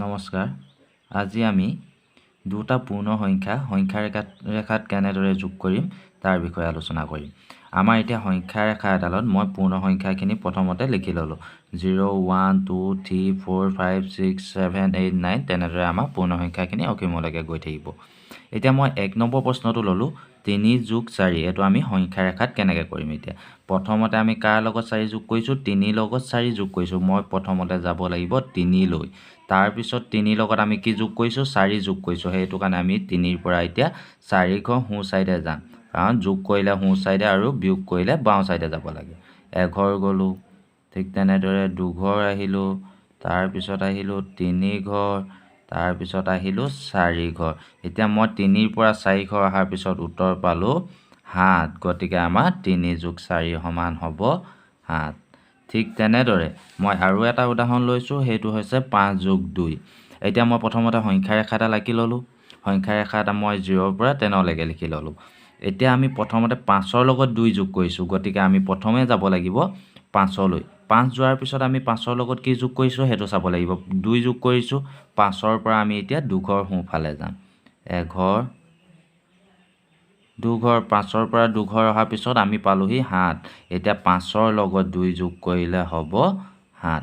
নমস্কাৰ। আজি আমি দুটা পূৰ্ণ সংখ্যা ৰেখাত কেনেদৰে যোগ কৰিম তাৰ বিষয়ে আলোচনা কৰিম। আমাৰ এতিয়া সংখ্যা ৰেখা এডালত মই পূৰ্ণ সংখ্যাখিনি প্ৰথমতে লিখি ল'লোঁ 0 1 2 3 4 5 6 7 8 9 তেনেদৰে আমাৰ পূৰ্ণ সংখ্যাখিনি অসীমলৈকে গৈ থাকিব। এতিয়া মই 1 নম্বৰ প্ৰশ্নটো ল'লোঁ 3 যোগ 4 এইটো আমি সংখ্যা ৰেখাত কেনেকৈ কৰিম। এতিয়া প্ৰথমতে আমি কাৰ লগত 4 যোগ কৰিছোঁ 3 লগত 4 যোগ কৰিছোঁ। মই প্ৰথমতে যাব লাগিব 3 লৈ, তাৰপিছত 3 লগত আমি কি যোগ কৰিছোঁ 4 যোগ কৰিছোঁ। সেইটো কাৰণে আমি 3ৰ পৰা এতিয়া 4 ঘৰ সোঁ চাইডে যাম, কাৰণ যোগ কৰিলে সোঁ চাইডে আৰু বিয়োগ কৰিলে বাওঁ চাইডে যাব লাগে। এঘৰ গ'লোঁ, ঠিক তেনেদৰে দুঘৰ আহিলোঁ, তাৰপিছত আহিলোঁ 3 ঘৰ, তাৰপিছত আহিলোঁ 4 ঘৰ। এতিয়া মই 3ৰ পৰা 4 ঘৰ অহাৰ পিছত উত্তৰ পালোঁ 7। গতিকে আমাৰ 3 যোগ 4 সমান হ'ব 7। ঠিক তেনেদৰে মই আৰু এটা উদাহৰণ লৈছোঁ, সেইটো হৈছে 5 যোগ 2। এতিয়া মই প্ৰথমতে সংখ্যা ৰেখা এটা আঁকি ল'লোঁ। সংখ্যা ৰেখা এটা মই 0ৰ পৰা 10লৈকে লিখি ল'লোঁ। এতিয়া আমি প্ৰথমতে 5ৰ লগত 2 যোগ কৰিছোঁ, গতিকে আমি প্ৰথমে যাব লাগিব 5লৈ। 5 যোৱাৰ পিছত আমি 5ৰ লগত কি যোগ কৰিছোঁ সেইটো চাব লাগিব। 2 যোগ কৰিছোঁ, 5ৰ পৰা আমি এতিয়া দুঘৰ সোঁফালে যাম। এঘৰ, দুঘৰ, 5ৰ পৰা দুঘৰ অহাৰ পিছত আমি পালোহি 7। এতিয়া 5ৰ লগত 2 যোগ কৰিলে হ'ব 7।